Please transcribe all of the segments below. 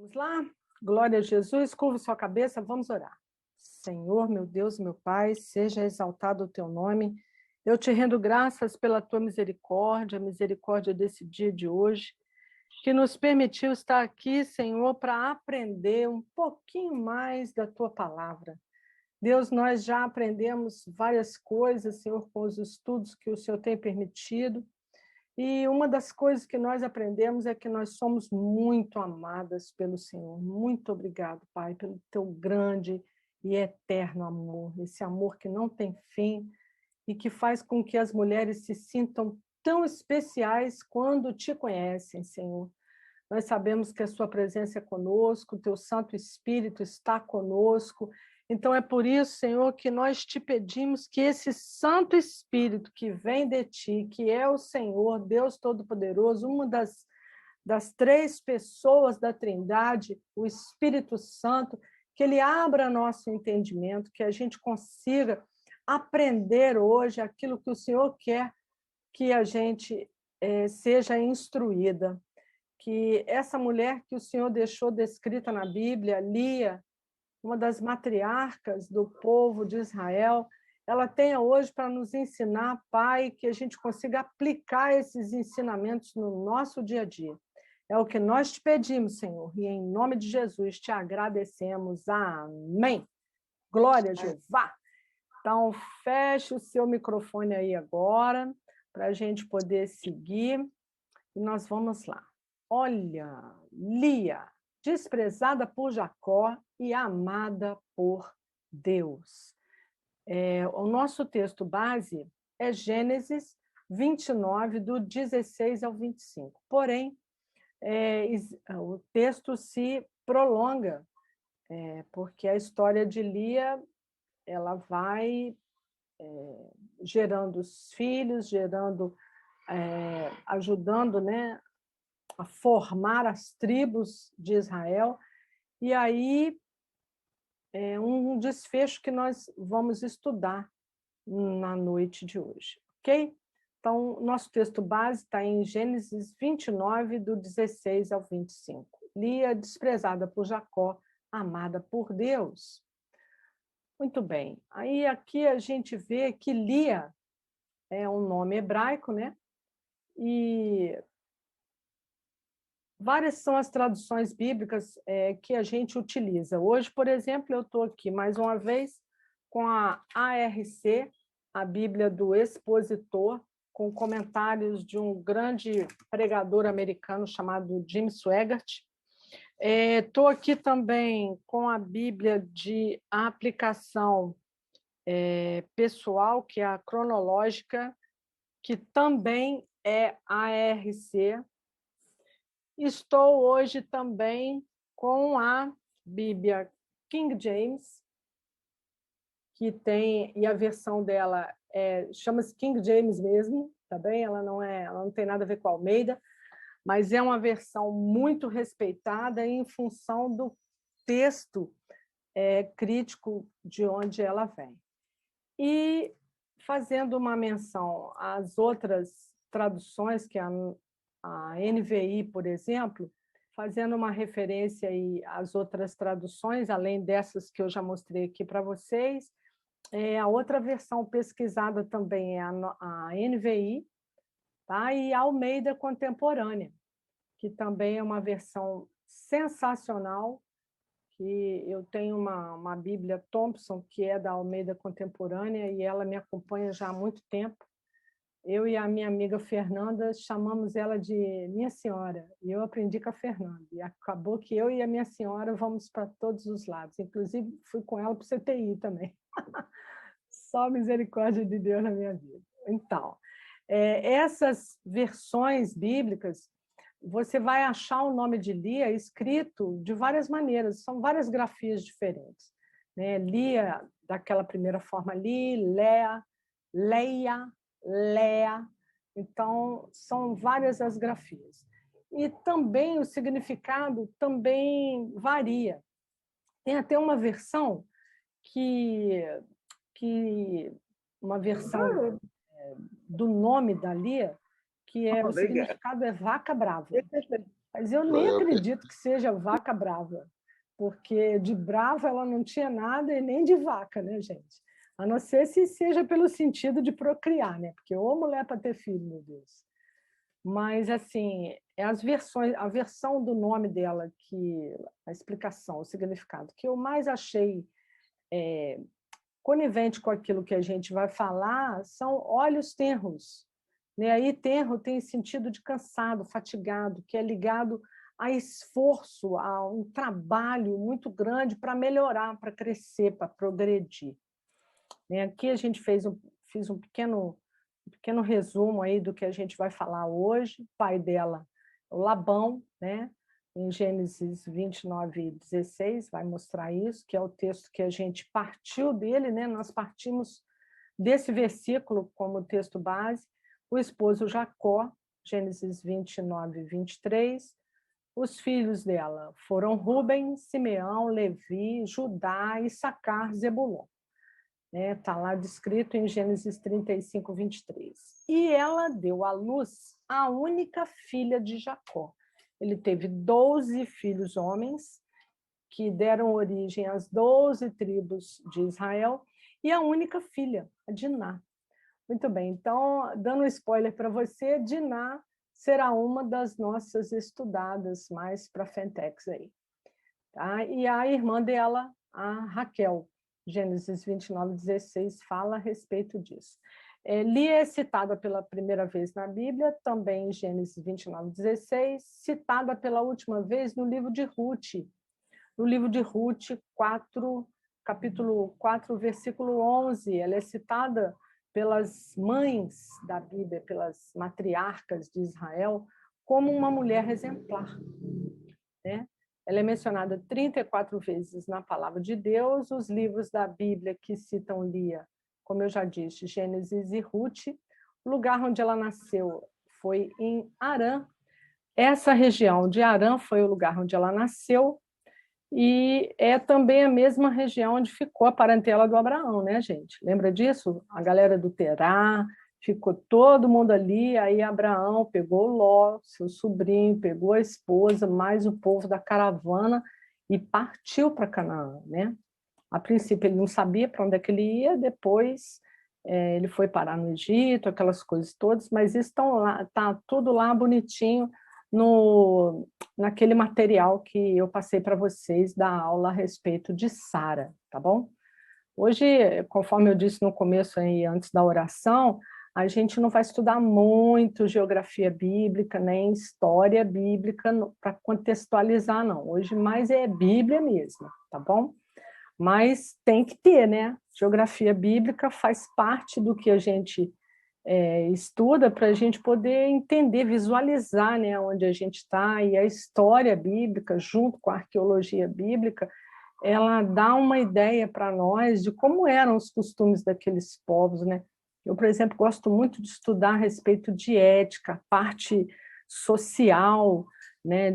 Vamos lá? Glória a Jesus, curva sua cabeça, vamos orar. Senhor, meu Deus, meu Pai, seja exaltado o teu nome. Eu te rendo graças pela tua misericórdia, a misericórdia desse dia de hoje, que nos permitiu estar aqui, Senhor, para aprender um pouquinho mais da tua palavra. Deus, nós já aprendemos várias coisas, Senhor, com os estudos que o Senhor tem permitido. E uma das coisas que nós aprendemos é que nós somos muito amadas pelo Senhor. Muito obrigado, Pai, pelo teu grande e eterno amor, esse amor que não tem fim e que faz com que as mulheres se sintam tão especiais quando te conhecem, Senhor. Nós sabemos que a sua presença é conosco, o teu Santo Espírito está conosco. Então é por isso, Senhor, que nós te pedimos que esse Santo Espírito que vem de ti, que é o Senhor, Deus Todo-Poderoso, uma das três pessoas da Trindade, o Espírito Santo, que ele abra nosso entendimento, que a gente consiga aprender hoje aquilo que o Senhor quer que a gente seja instruída. Que essa mulher que o Senhor deixou descrita na Bíblia, Lia, uma das matriarcas do povo de Israel, ela tenha hoje para nos ensinar, Pai, que a gente consiga aplicar esses ensinamentos no nosso dia a dia. É o que nós te pedimos, Senhor, e em nome de Jesus te agradecemos. Amém. Glória a Jeová. Então, feche o seu microfone aí agora, para a gente poder seguir, e nós vamos lá. Olha, Lia, desprezada por Jacó e amada por Deus. O nosso texto base é Gênesis 29, do 16 ao 25. Porém, o texto se prolonga, porque a história de Lia ela vai gerando os filhos, ajudando, né, a formar as tribos de Israel, e aí é um desfecho que nós vamos estudar na noite de hoje, ok? Então, nosso texto base está em Gênesis 29, do 16 ao 25. Lia, desprezada por Jacó, amada por Deus. Muito bem. Aí aqui a gente vê que Lia é um nome hebraico, né? E várias são as traduções bíblicas que a gente utiliza. Hoje, por exemplo, eu estou aqui mais uma vez com a ARC, a Bíblia do Expositor, com comentários de um grande pregador americano chamado Jim Swaggart. Estou aqui também com a Bíblia de aplicação pessoal, que é a cronológica, que também é ARC. Estou hoje também com a Bíblia King James, que tem, e a versão dela chama-se King James mesmo, tá bem? Ela não tem nada a ver com a Almeida, mas é uma versão muito respeitada em função do texto crítico de onde ela vem. E fazendo uma menção às outras traduções, que é a NVI, por exemplo, fazendo uma referência aí às outras traduções, além dessas que eu já mostrei aqui para vocês, a outra versão pesquisada também é a NVI, tá? E a Almeida Contemporânea, que também é uma versão sensacional, que eu tenho uma Bíblia Thompson, que é da Almeida Contemporânea, e ela me acompanha já há muito tempo. Eu e a minha amiga Fernanda chamamos ela de Minha Senhora, e eu aprendi com a Fernanda, e acabou que eu e a Minha Senhora vamos para todos os lados, inclusive fui com ela para o CTI também. Só misericórdia de Deus na minha vida. Então, essas versões bíblicas, você vai achar o nome de Lia escrito de várias maneiras, são várias grafias diferentes, né? Lia, daquela primeira forma ali, Lea, Leia, Lea, então são várias as grafias. E também o significado também varia. Tem até uma versão que uma versão do nome da Lia, que o significado é vaca brava. Mas eu nem acredito que seja vaca brava, porque de brava ela não tinha nada e nem de vaca, né, gente? A não ser se seja pelo sentido de procriar, né? Porque ô mulher para ter filho, meu Deus. Mas, assim, as versões, a versão do nome dela, a explicação, o significado, que eu mais achei conivente com aquilo que a gente vai falar, são olhos tenros. Né? Aí, tenro tem sentido de cansado, fatigado, que é ligado a esforço, a um trabalho muito grande para melhorar, para crescer, para progredir. Né? Aqui a gente fiz um pequeno resumo aí do que a gente vai falar hoje. O pai dela, o Labão, né? Em Gênesis 29:16, vai mostrar isso, que é o texto que a gente partiu dele, né? Nós partimos desse versículo como texto base. O esposo Jacó, Gênesis 29:23. Os filhos dela foram Rúben, Simeão, Levi, Judá, Issacar, Zebulon. Está lá descrito em Gênesis 35:23. E ela deu à luz a única filha de Jacó. Ele teve 12 filhos homens, que deram origem às 12 tribos de Israel, e a única filha, a Diná. Muito bem, então, dando um spoiler para você, Diná será uma das nossas estudadas mais para Fentex aí. Tá? E a irmã dela, a Raquel, Gênesis 29:16, fala a respeito disso. Lia é citada pela primeira vez na Bíblia, também em Gênesis 29:16, citada pela última vez no livro de Ruth. No livro de Ruth, capítulo 4, versículo 11, ela é citada pelas mães da Bíblia, pelas matriarcas de Israel, como uma mulher exemplar. Né? Ela é mencionada 34 vezes na Palavra de Deus. Os livros da Bíblia que citam Lia, como eu já disse, Gênesis e Ruth. O lugar onde ela nasceu foi em Harã. Essa região de Harã foi o lugar onde ela nasceu e é também a mesma região onde ficou a parentela do Abraão, né, gente? Lembra disso? A galera do Terá, ficou todo mundo ali, aí Abraão pegou Ló, seu sobrinho, pegou a esposa, mais o povo da caravana e partiu para Canaã, né? A princípio ele não sabia para onde é que ele ia, depois ele foi parar no Egito, aquelas coisas todas, mas estão lá, tá tudo lá bonitinho naquele material que eu passei para vocês da aula a respeito de Sara, tá bom? Hoje, conforme eu disse no começo aí, antes da oração, a gente não vai estudar muito geografia bíblica, nem história bíblica para contextualizar, não. Hoje mais é Bíblia mesmo, tá bom? Mas tem que ter, né? Geografia bíblica faz parte do que a gente estuda para a gente poder entender, visualizar, né, onde a gente está, e a história bíblica, junto com a arqueologia bíblica, ela dá uma ideia para nós de como eram os costumes daqueles povos, né? Eu, por exemplo, gosto muito de estudar a respeito de ética, parte social, né,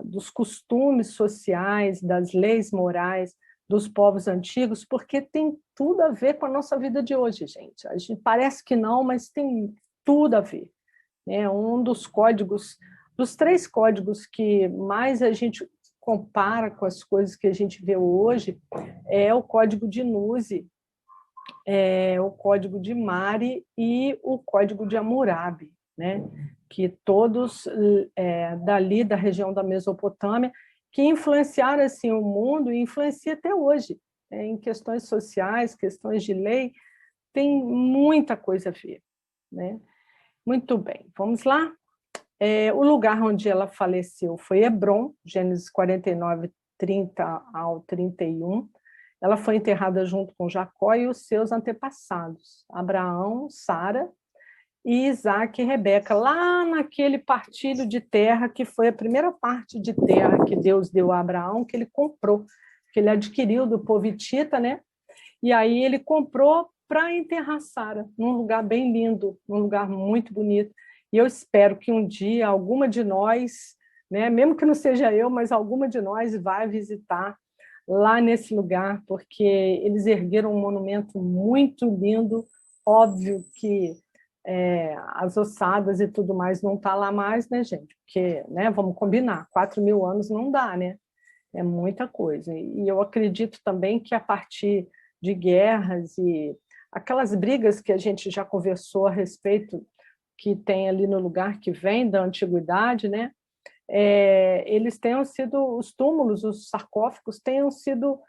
dos costumes sociais, das leis morais dos povos antigos, porque tem tudo a ver com a nossa vida de hoje, gente. A gente parece que não, mas tem tudo a ver. Né? Um dos códigos, dos 3 códigos que mais a gente compara com as coisas que a gente vê hoje, é o código de Nuzi, o código de Mari e o código de Hammurabi, né? Que todos dali da região da Mesopotâmia, que influenciaram assim o mundo e influencia até hoje, né? Em questões sociais, questões de lei, tem muita coisa a ver, né? Muito bem, vamos lá? O lugar onde ela faleceu foi Hebron, Gênesis 49:30 ao 31. Ela foi enterrada junto com Jacó e os seus antepassados, Abraão, Sara e Isaac e Rebeca, lá naquele partilho de terra, que foi a primeira parte de terra que Deus deu a Abraão, que ele comprou, que ele adquiriu do povo hitita, né? E aí ele comprou para enterrar Sara, num lugar bem lindo, num lugar muito bonito. E eu espero que um dia alguma de nós, né, mesmo que não seja eu, mas alguma de nós vai visitar lá nesse lugar, porque eles ergueram um monumento muito lindo, óbvio que as ossadas e tudo mais não está lá mais, né, gente? Porque, né, vamos combinar, 4.000 anos não dá, né? É muita coisa. E eu acredito também que a partir de guerras e aquelas brigas que a gente já conversou a respeito, que tem ali no lugar que vem da antiguidade, né? Eles tenham sido, os túmulos, os sarcófagos tenham sido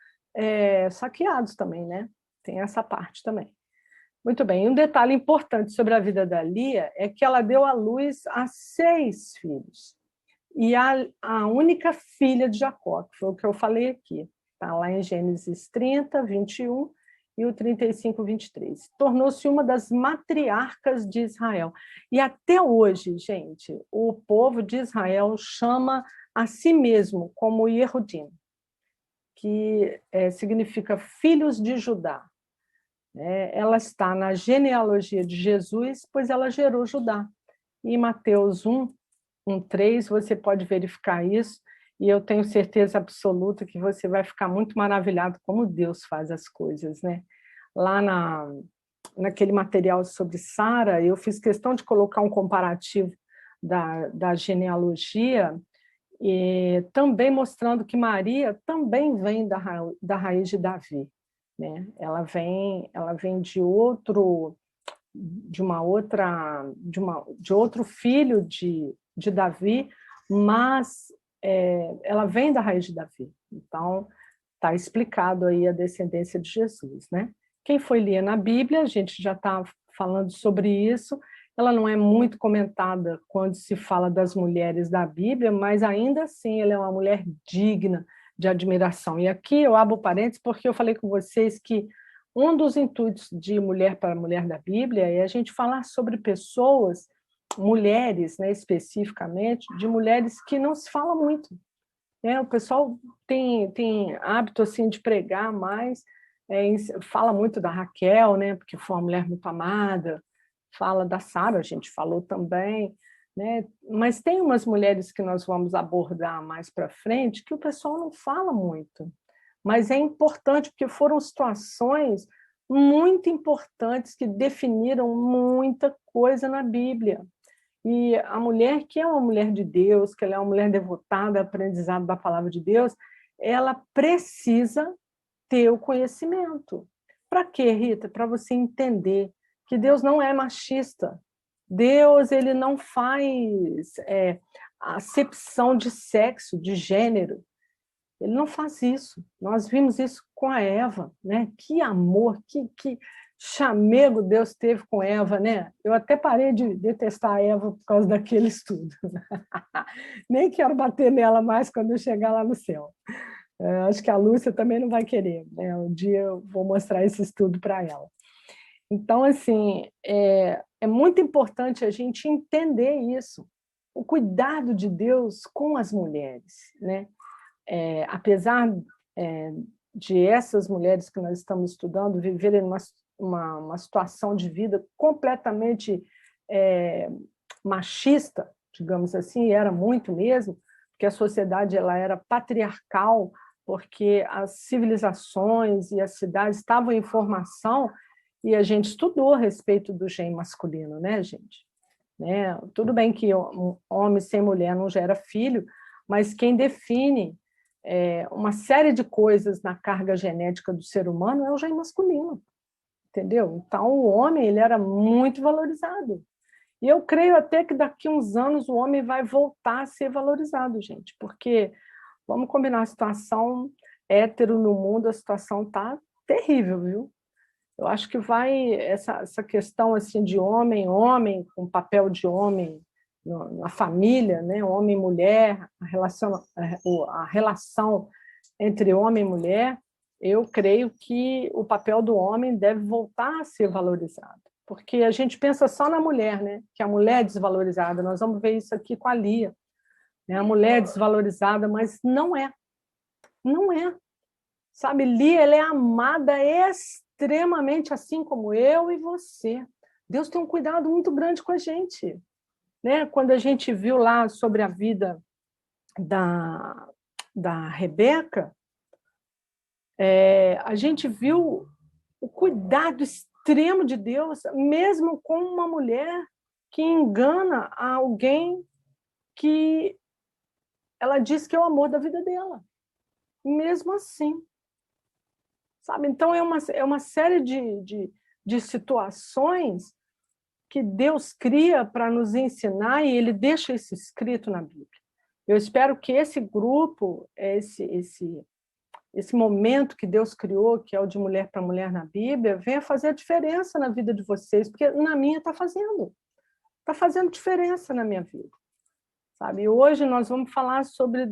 saqueados também, né? Tem essa parte também. Muito bem, um detalhe importante sobre a vida da Lia é que ela deu à luz a 6 filhos. E a única filha de Jacó, que foi o que eu falei aqui, está lá em Gênesis 30, 21 e o 35, 23. Tornou-se uma das matriarcas de Israel. E até hoje, gente, o povo de Israel chama a si mesmo como Yehudim, que significa filhos de Judá. Ela está na genealogia de Jesus, pois ela gerou Judá. E em Mateus 1:3, você pode verificar isso, e eu tenho certeza absoluta que você vai ficar muito maravilhado como Deus faz as coisas, né? Lá naquele material sobre Sara, eu fiz questão de colocar um comparativo da genealogia, e também mostrando que Maria também vem da raiz de Davi, né? Ela vem de outro filho de Davi, mas ela vem da raiz de Davi. Então, está explicado aí a descendência de Jesus, né? Quem foi ler na Bíblia, a gente já está falando sobre isso, ela não é muito comentada quando se fala das mulheres da Bíblia, mas ainda assim ela é uma mulher digna de admiração. E aqui eu abro parênteses porque eu falei com vocês que um dos intuitos de Mulher para Mulher da Bíblia é a gente falar sobre pessoas, mulheres, né, especificamente, de mulheres que não se fala muito. O pessoal tem hábito assim, de pregar mais, fala muito da Raquel, né, porque foi uma mulher muito amada, fala da Sara, a gente falou também, né, mas tem umas mulheres que nós vamos abordar mais para frente que o pessoal não fala muito. Mas é importante porque foram situações muito importantes que definiram muita coisa na Bíblia. E a mulher que é uma mulher de Deus, que ela é uma mulher devotada ao aprendizado da palavra de Deus, ela precisa ter o conhecimento. Para quê, Rita? Para você entender que Deus não é machista. Deus ele não faz acepção de sexo, de gênero. Ele não faz isso. Nós vimos isso com a Eva, né? Que amor, que chamego Deus teve com Eva, né? Eu até parei de detestar a Eva por causa daquele estudo. Nem quero bater nela mais quando eu chegar lá no céu. Acho que a Lúcia também não vai querer, né? Um dia eu vou mostrar esse estudo para ela. Então, assim, é muito importante a gente entender isso, o cuidado de Deus com as mulheres, né? Apesar de essas mulheres que nós estamos estudando viverem uma situação de vida completamente machista, digamos assim, e era muito mesmo, porque a sociedade ela era patriarcal, porque as civilizações e as cidades estavam em formação e a gente estudou a respeito do gene masculino, né, gente? Tudo bem que um homem sem mulher não gera filho, mas quem define uma série de coisas na carga genética do ser humano é o gene masculino, entendeu? Então, o homem ele era muito valorizado. E eu creio até que daqui a uns anos o homem vai voltar a ser valorizado, gente, porque, vamos combinar, a situação hétero no mundo, a situação está terrível, viu? Eu acho que vai, essa questão assim, de homem, com papel de homem na família, né? Homem e mulher, a relação entre homem e mulher, eu creio que o papel do homem deve voltar a ser valorizado, porque a gente pensa só na mulher, né? Que a mulher é desvalorizada, nós vamos ver isso aqui com a Lia, né? A mulher é desvalorizada, mas não é, não é. Sabe, Lia, ela é amada extremamente, assim como eu e você. Deus tem um cuidado muito grande com a gente, né? Quando a gente viu lá sobre a vida da Rebeca, a gente viu o cuidado extremo extremo de Deus, mesmo com uma mulher que engana alguém que ela diz que é o amor da vida dela. Mesmo assim, sabe? Então, é uma série de situações que Deus cria para nos ensinar e ele deixa isso escrito na Bíblia. Eu espero que esse grupo, esse momento que Deus criou, que é o de mulher para mulher na Bíblia, venha fazer a diferença na vida de vocês, porque na minha está fazendo diferença na minha vida. Sabe? Hoje nós vamos falar sobre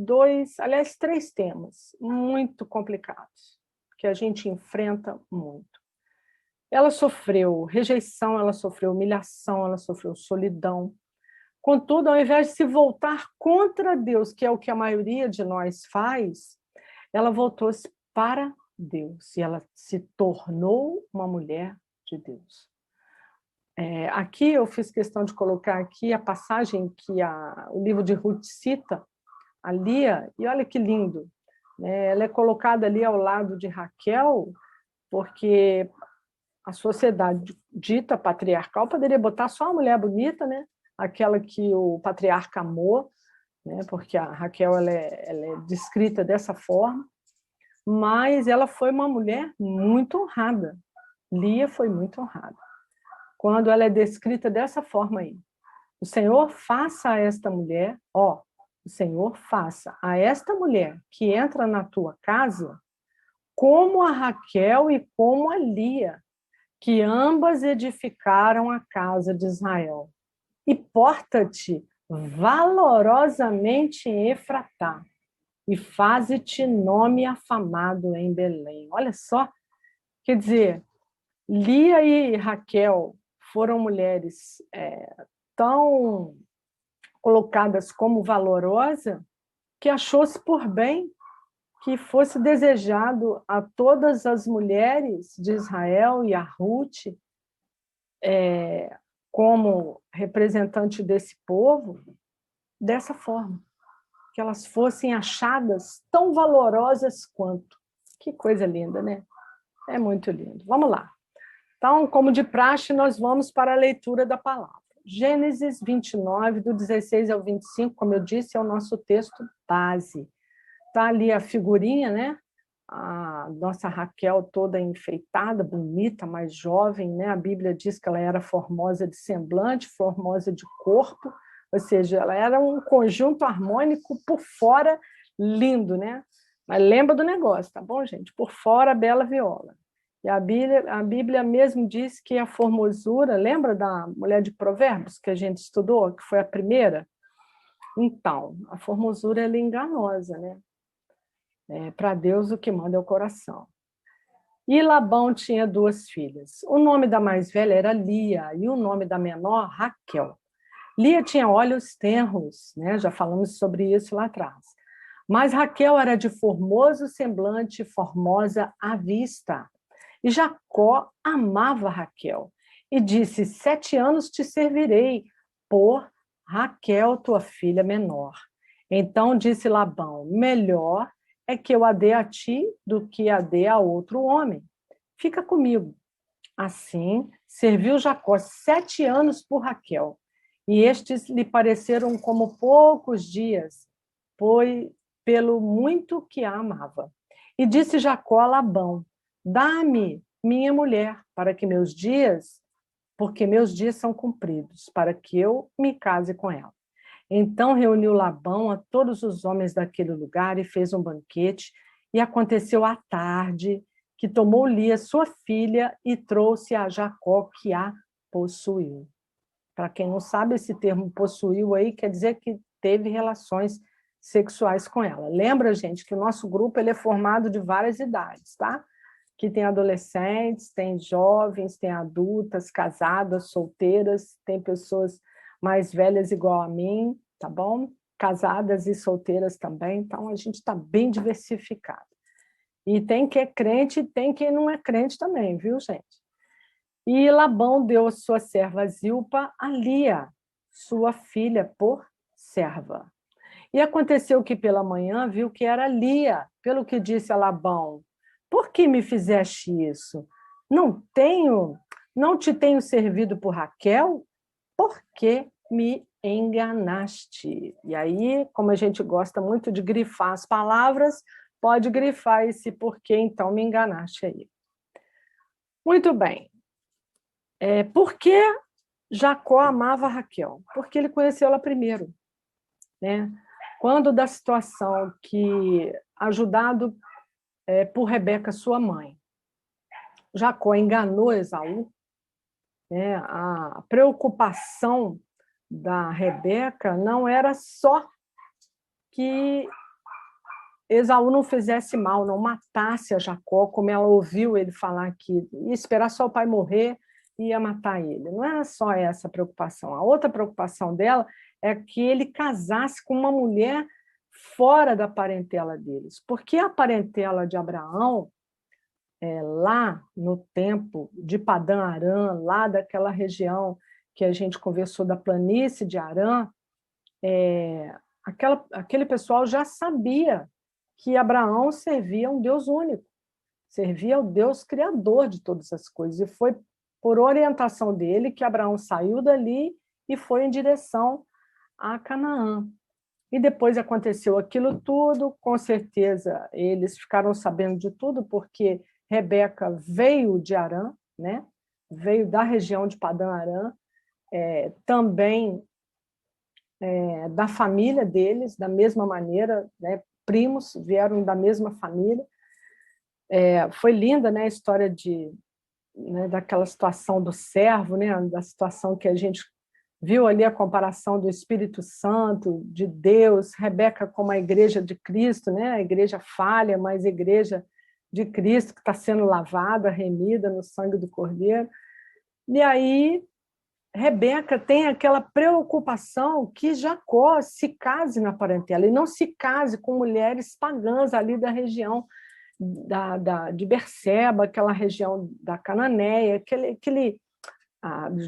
três temas muito complicados, que a gente enfrenta muito. Ela sofreu rejeição, ela sofreu humilhação, ela sofreu solidão. Contudo, ao invés de se voltar contra Deus, que é o que a maioria de nós faz, ela voltou-se para Deus e ela se tornou uma mulher de Deus. Aqui eu fiz questão de colocar aqui a passagem que o livro de Ruth cita, a Lia, e olha que lindo, né? Ela é colocada ali ao lado de Raquel, porque a sociedade dita patriarcal poderia botar só uma mulher bonita, né? Aquela que o patriarca amou, né? Porque a Raquel ela é descrita dessa forma, mas ela foi uma mulher muito honrada. Lia foi muito honrada. Quando ela é descrita dessa forma aí, o Senhor faça a esta mulher, o Senhor faça a esta mulher que entra na tua casa como a Raquel e como a Lia, que ambas edificaram a casa de Israel. E porta-te valorosamente em Efratá, e faze-te nome afamado em Belém. Olha só, quer dizer, Lia e Raquel foram mulheres tão colocadas como valorosa que achou-se por bem que fosse desejado a todas as mulheres de Israel e a Ruth, como representante desse povo, dessa forma, que elas fossem achadas tão valorosas quanto. Que coisa linda, né? É muito lindo. Vamos lá. Então, como de praxe, nós vamos para a leitura da palavra. Gênesis 29, do 16 ao 25, como eu disse, é o nosso texto base. Está ali a figurinha, né? A nossa Raquel toda enfeitada, bonita, mais jovem, né? A Bíblia diz que ela era formosa de semblante, formosa de corpo, ou seja, ela era um conjunto harmônico por fora, lindo, né? Mas lembra do negócio, tá bom, gente? Por fora, bela viola. E a Bíblia mesmo diz que a formosura, lembra da mulher de Provérbios que a gente estudou, que foi a primeira? Então, a formosura ela é enganosa, né? Para Deus o que manda é o coração. E Labão tinha duas filhas. O nome da mais velha era Lia e o nome da menor, Raquel. Lia tinha olhos tenros, né? Já falamos sobre isso lá atrás. Mas Raquel era de formoso semblante, formosa à vista. E Jacó amava Raquel e disse: 7 anos te servirei por Raquel, tua filha menor. Então disse Labão: melhor é que eu a dê a ti do que a dê a outro homem. Fica comigo. Assim, serviu Jacó 7 anos por Raquel, e estes lhe pareceram como poucos dias, pois pelo muito que a amava. E disse Jacó a Labão: dá-me minha mulher, para que porque meus dias são cumpridos, para que eu me case com ela. Então reuniu Labão a todos os homens daquele lugar e fez um banquete, e aconteceu à tarde que tomou Lia, sua filha, e trouxe a Jacó, que a possuiu. Para quem não sabe, esse termo possuiu aí quer dizer que teve relações sexuais com ela. Lembra, gente, que o nosso grupo ele é formado de várias idades, tá? Que tem adolescentes, tem jovens, tem adultas, casadas, solteiras, tem pessoas mais velhas igual a mim, tá bom? Casadas e solteiras também, então a gente está bem diversificado. E tem quem é crente e tem quem não é crente também, viu, gente? E Labão deu a sua serva Zilpa a Lia, sua filha, por serva. E aconteceu que pela manhã viu que era Lia, pelo que disse a Labão: por que me fizeste isso? Não tenho Não te tenho servido por Raquel, porque me enganaste. E aí, como a gente gosta muito de grifar as palavras, pode grifar esse porquê, então me enganaste aí. Muito bem. Por que Jacó amava Raquel? Porque ele conheceu ela primeiro, né? Quando da situação que, ajudado por Rebeca, sua mãe, Jacó enganou Esaú, né? A preocupação da Rebeca não era só que Esaú não fizesse mal, não matasse a Jacó, como ela ouviu ele falar que ia esperar só o pai morrer e ia matar ele. Não era só essa preocupação. A outra preocupação dela é que ele casasse com uma mulher fora da parentela deles, porque a parentela de Abraão, lá no tempo de Padã Arã, lá daquela região que a gente conversou da planície de Arã, aquele pessoal já sabia que Abraão servia um Deus único, servia ao Deus criador de todas as coisas, e foi por orientação dele que Abraão saiu dali e foi em direção a Canaã. E depois aconteceu aquilo tudo, com certeza eles ficaram sabendo de tudo, porque Rebeca veio de Arã, né? Veio da região de Padã Arã, também da família deles, da mesma maneira, né? Primos vieram da mesma família. Foi linda, né, a história daquela situação do servo, né, da situação que a gente viu ali, a comparação do Espírito Santo, de Deus, Rebeca como a igreja de Cristo, né, a igreja falha, mas a igreja de Cristo que está sendo lavada, remida no sangue do Cordeiro. E aí Rebeca tem aquela preocupação que Jacó se case na parentela e não se case com mulheres pagãs ali da região de Berseba, aquela região da Cananéia,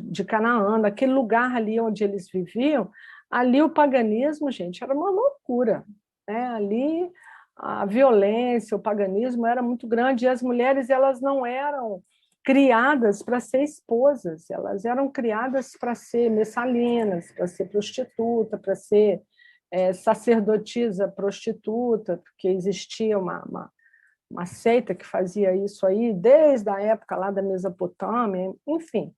de Canaã, aquele lugar ali onde eles viviam. Ali o paganismo, gente, era uma loucura, né? Ali a violência, o paganismo era muito grande, e as mulheres, elas não eram criadas para ser esposas, elas eram criadas para ser messalinas, para ser prostituta, para ser sacerdotisa prostituta, porque existia uma seita que fazia isso aí desde a época lá da Mesopotâmia, enfim.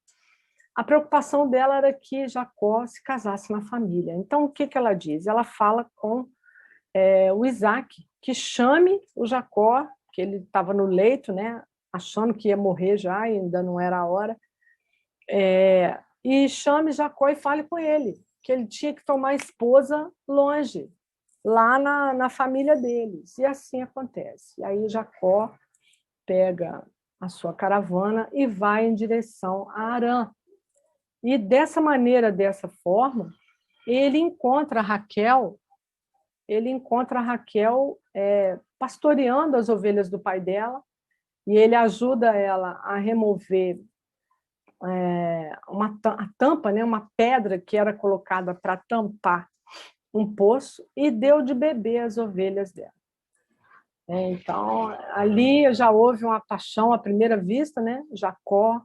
A preocupação dela era que Jacó se casasse na família. Então, o que ela diz? Ela fala com o Isaac, que chame o Jacó, que ele estava no leito, né, achando que ia morrer já, ainda não era a hora, e chame Jacó e fale com ele, que ele tinha que tomar esposa longe, lá na família deles. E assim acontece. E aí Jacó pega a sua caravana e vai em direção a Harã. E dessa maneira, dessa forma, ele encontra Raquel pastoreando as ovelhas do pai dela, e ele ajuda ela a remover a tampa, né, uma pedra que era colocada para tampar um poço, e deu de beber as ovelhas dela. Então, ali já houve uma paixão à primeira vista, né? Jacó,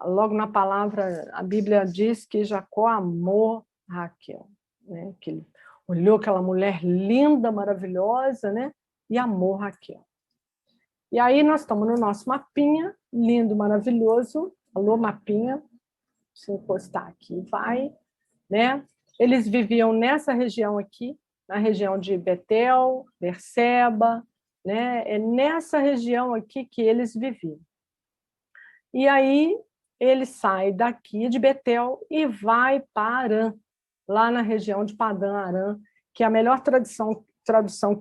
logo na palavra, a Bíblia diz que Jacó amou Raquel, né? Que ele olhou aquela mulher linda, maravilhosa, né? E amou Raquel. E aí nós estamos no nosso mapinha, lindo, maravilhoso. Alô, mapinha, se encostar aqui, vai, né? Eles viviam nessa região aqui, na região de Betel, Berseba, né? É nessa região aqui que eles viviam. E aí ele sai daqui de Betel e vai para Arã, lá na região de Padã Arã, que é a melhor tradução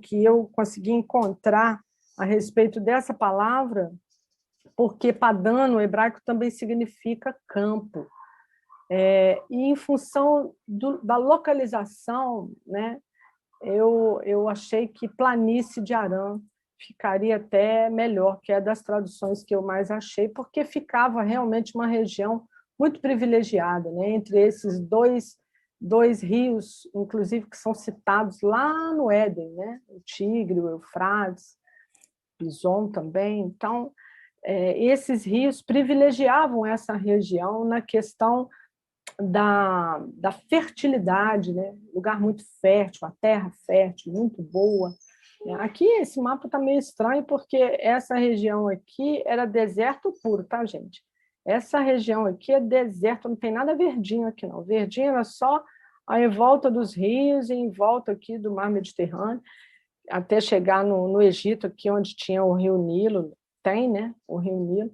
que eu consegui encontrar a respeito dessa palavra, porque Padã no hebraico também significa campo. E em função da localização, né, eu achei que planície de Arã ficaria até melhor, que é das traduções que eu mais achei, porque ficava realmente uma região muito privilegiada, né, entre esses dois rios, inclusive, que são citados lá no Éden, né, o Tigre, o Eufrates, Pison também. Então, esses rios privilegiavam essa região na questão da fertilidade, né? Lugar muito fértil, a terra fértil, muito boa. Aqui esse mapa está meio estranho porque essa região aqui era deserto puro, tá, gente? Essa região aqui é deserto, não tem nada verdinho aqui, não. Verdinho era só em volta dos rios e em volta aqui do mar Mediterrâneo, até chegar no Egito, aqui onde tinha o rio Nilo, tem, né? O rio Nilo.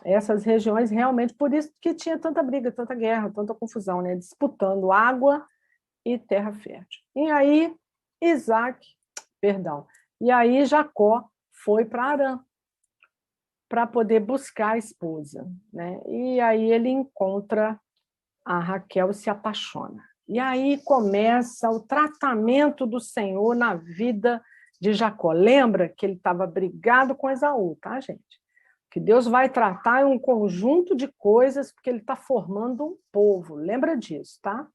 Essas regiões realmente, por isso que tinha tanta briga, tanta guerra, tanta confusão, né? Disputando água e terra fértil. E aí, e aí Jacó foi para Harã para poder buscar a esposa, né? E aí ele encontra a Raquel e se apaixona. E aí começa o tratamento do Senhor na vida de Jacó. Lembra que ele estava brigado com Esaú, tá, gente? Que Deus vai tratar um conjunto de coisas porque ele está formando um povo. Lembra disso, tá?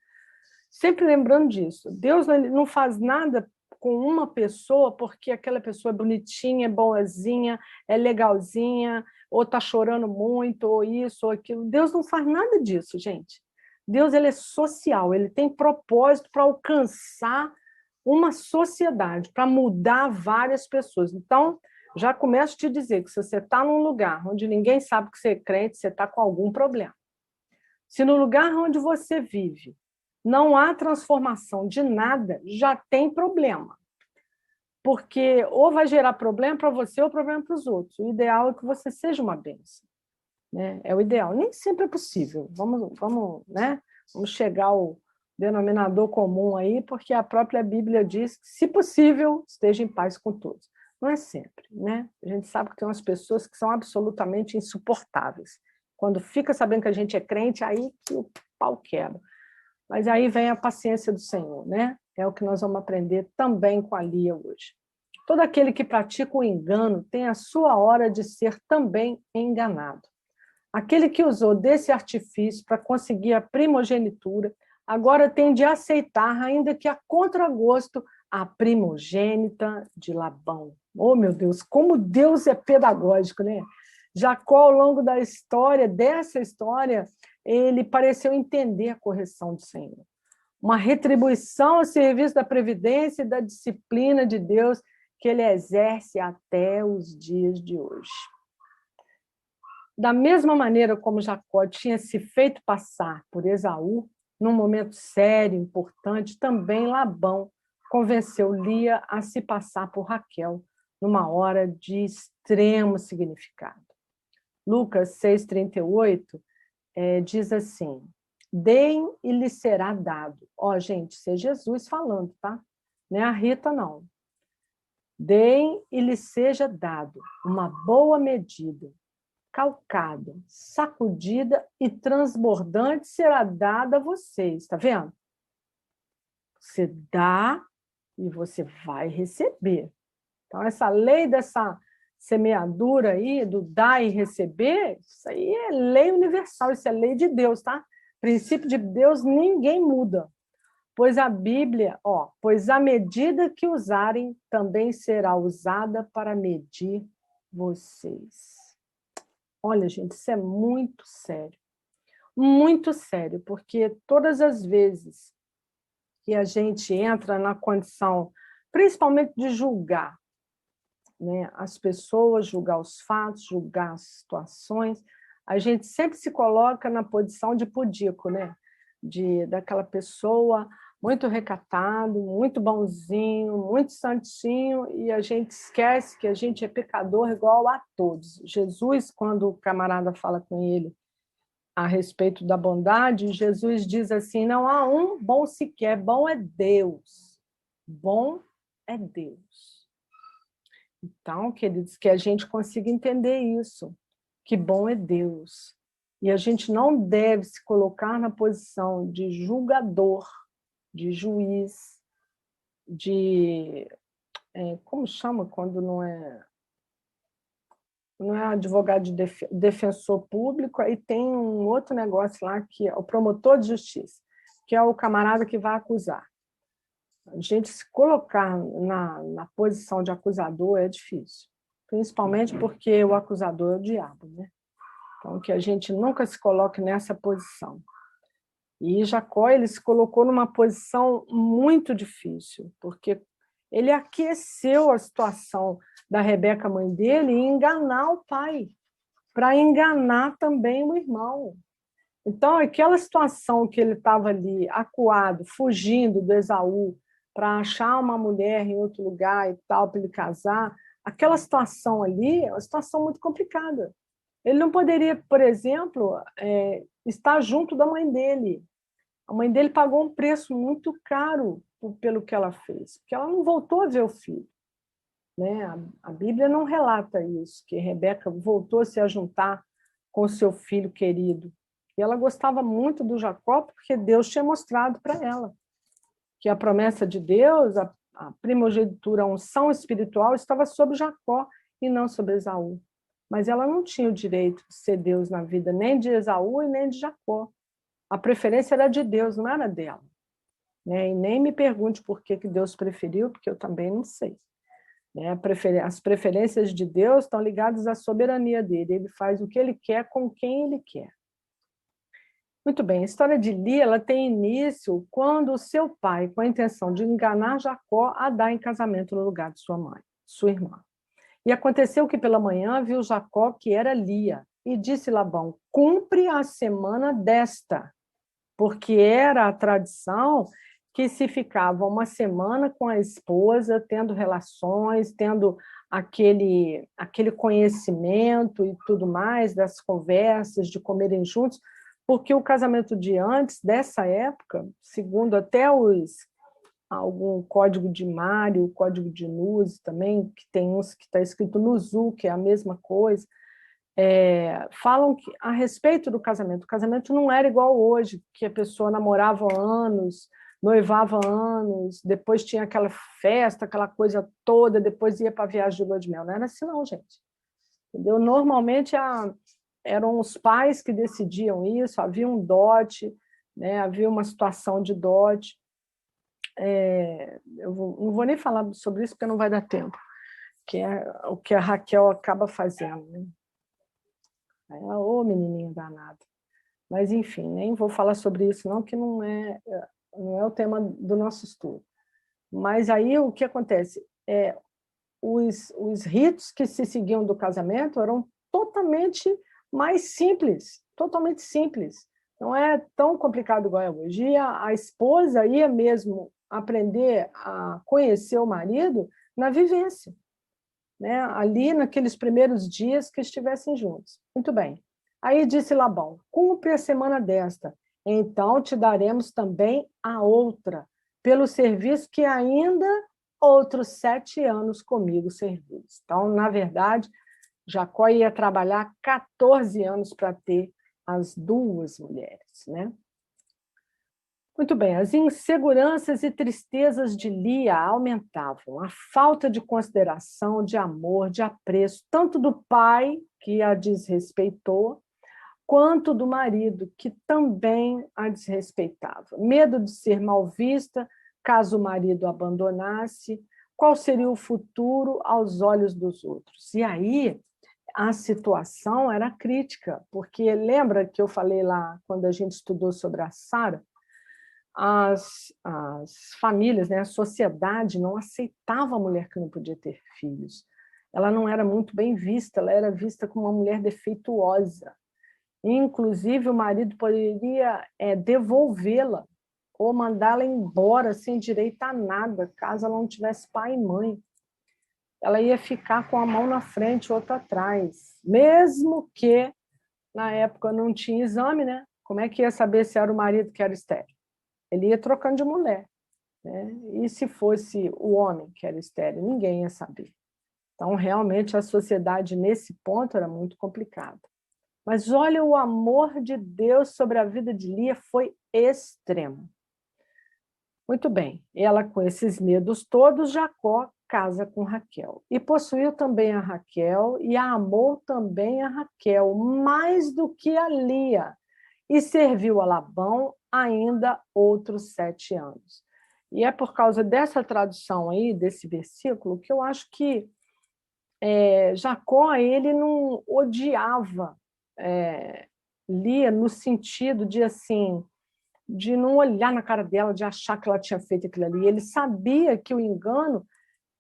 Sempre lembrando disso. Deus não faz nada com uma pessoa porque aquela pessoa é bonitinha, é boazinha, é legalzinha, ou está chorando muito, ou isso, ou aquilo. Deus não faz nada disso, gente. Deus ele é social, ele tem propósito para alcançar uma sociedade, para mudar várias pessoas. Então, já começo a te dizer que se você está num lugar onde ninguém sabe que você é crente, você está com algum problema. Se no lugar onde você vive não há transformação de nada, já tem problema. Porque ou vai gerar problema para você ou problema para os outros. O ideal é que você seja uma bênção. Né? É o ideal. Nem sempre é possível. Vamos chegar ao denominador comum aí, porque a própria Bíblia diz que, se possível, esteja em paz com todos. Não é sempre, né? A gente sabe que tem umas pessoas que são absolutamente insuportáveis. Quando fica sabendo que a gente é crente, aí que o pau quebra. Mas aí vem a paciência do Senhor, né? É o que nós vamos aprender também com a Lia hoje. Todo aquele que pratica o engano tem a sua hora de ser também enganado. Aquele que usou desse artifício para conseguir a primogenitura, agora tem de aceitar, ainda que a contragosto, a primogênita de Labão. Oh, meu Deus, como Deus é pedagógico, né? Jacó, ao longo da história, dessa história, ele pareceu entender a correção do Senhor. Uma retribuição ao serviço da previdência e da disciplina de Deus que ele exerce até os dias de hoje. Da mesma maneira como Jacó tinha se feito passar por Esaú, num momento sério, importante, também Labão convenceu Lia a se passar por Raquel, numa hora de extremo significado. Lucas 6,38 diz assim: deem e lhe será dado. Ó, gente, isso é Jesus falando, tá? Não é a Rita, não. Deem e lhe seja dado uma boa medida, calcada, sacudida e transbordante será dada a vocês, tá vendo? Você dá e você vai receber. Então, essa lei dessa semeadura aí, do dar e receber, isso aí é lei universal, isso é lei de Deus, tá? Princípio de Deus ninguém muda. Pois a Bíblia, pois a medida que usarem também será usada para medir vocês. Olha, gente, isso é muito sério, porque todas as vezes que a gente entra na condição, principalmente de julgar, né, as pessoas, julgar os fatos, julgar as situações, a gente sempre se coloca na posição de pudico, né? Daquela pessoa muito recatado, muito bonzinho, muito santinho, e a gente esquece que a gente é pecador igual a todos. Jesus, quando o camarada fala com ele a respeito da bondade, Jesus diz assim: não há um bom sequer, bom é Deus. Bom é Deus. Então, queridos, que a gente consiga entender isso, que bom é Deus. E a gente não deve se colocar na posição de julgador, de juiz, como chama quando não é advogado de defensor público, aí tem um outro negócio lá que é o promotor de justiça, que é o camarada que vai acusar. A gente se colocar na posição de acusador é difícil. principalmente porque o acusador é o diabo, né? Então, que a gente nunca se coloque nessa posição. E Jacó, ele se colocou numa posição muito difícil, porque ele aqueceu a situação da Rebeca, mãe dele, e enganar o pai, para enganar também o irmão. Então, aquela situação que ele estava ali, acuado, fugindo do Esaú, para achar uma mulher em outro lugar e tal, para ele casar, aquela situação ali é uma situação muito complicada. Ele não poderia, por exemplo, estar junto da mãe dele. A mãe dele pagou um preço muito caro pelo que ela fez, porque ela não voltou a ver o filho. Né? A Bíblia não relata isso, que Rebeca voltou a se juntar com seu filho querido. E ela gostava muito do Jacó, porque Deus tinha mostrado para ela que a promessa de Deus, a primogenitura, a unção espiritual, estava sobre Jacó e não sobre Esaú. Mas ela não tinha o direito de ser Deus na vida, nem de Esaú e nem de Jacó. A preferência era de Deus, não era dela. Né? E nem me pergunte por que Deus preferiu, porque eu também não sei. As preferências de Deus estão ligadas à soberania dele. Ele faz o que ele quer com quem ele quer. Muito bem, a história de Lia ela tem início quando o seu pai, com a intenção de enganar Jacó, a dá em casamento no lugar de sua mãe, sua irmã. E aconteceu que pela manhã viu Jacó que era Lia, e disse Labão: cumpre a semana desta, porque era a tradição que se ficava uma semana com a esposa, tendo relações, tendo aquele conhecimento e tudo mais, das conversas, de comerem juntos, porque o casamento de antes, dessa época, segundo até algum código de Mário, código de Nuse também, que tem uns que está escrito Nuzu, que é a mesma coisa, falam que, a respeito do casamento. O casamento não era igual hoje, que a pessoa namorava anos, noivava anos, depois tinha aquela festa, aquela coisa toda, depois ia para a viagem de lua de mel. Não era assim não, gente. Entendeu? Normalmente eram os pais que decidiam isso, havia um dote, né? Havia uma situação de dote. Não vou nem falar sobre isso, porque não vai dar tempo, que é o que a Raquel acaba fazendo. Né? Ô, menininha danada. Mas, enfim, nem vou falar sobre isso, não, que não é o tema do nosso estudo. Mas aí o que acontece? Os ritos que se seguiam do casamento eram totalmente mais simples, totalmente simples. Não é tão complicado igual é hoje. E a esposa ia mesmo aprender a conhecer o marido na vivência, né? Ali naqueles primeiros dias que estivessem juntos. Muito bem. Aí disse Labão: cumpre a semana desta, então te daremos também a outra, pelo serviço que ainda outros 7 anos comigo servis. Então, na verdade, Jacó ia trabalhar 14 anos para ter as 2 mulheres, né? Muito bem, as inseguranças e tristezas de Lia aumentavam, a falta de consideração, de amor, de apreço, tanto do pai, que a desrespeitou, quanto do marido, que também a desrespeitava. Medo de ser mal vista, caso o marido abandonasse, qual seria o futuro aos olhos dos outros. E aí a situação era crítica, porque lembra que eu falei lá, quando a gente estudou sobre a Sara, as famílias, né, a sociedade não aceitava a mulher que não podia ter filhos. Ela não era muito bem vista, ela era vista como uma mulher defeituosa. Inclusive, o marido poderia devolvê-la ou mandá-la embora sem direito a nada, caso ela não tivesse pai e mãe. Ela ia ficar com a mão na frente, outra atrás. Mesmo que, na época, não tinha exame, né? Como é que ia saber se era o marido que era estéril? Ele ia trocando de mulher. Né? E se fosse o homem que era estéril, ninguém ia saber. Então, realmente, a sociedade, nesse ponto, era muito complicada. Mas olha, o amor de Deus sobre a vida de Lia foi extremo. Muito bem, ela com esses medos todos, Jacó casa com Raquel. E possuiu também a Raquel e a amou também a Raquel, mais do que a Lia. E serviu a Labão ainda outros 7 anos. E é por causa dessa tradução aí, desse versículo, que eu acho que Jacó, ele não odiava Lia no sentido de, assim, de não olhar na cara dela, de achar que ela tinha feito aquilo ali. Ele sabia que o engano,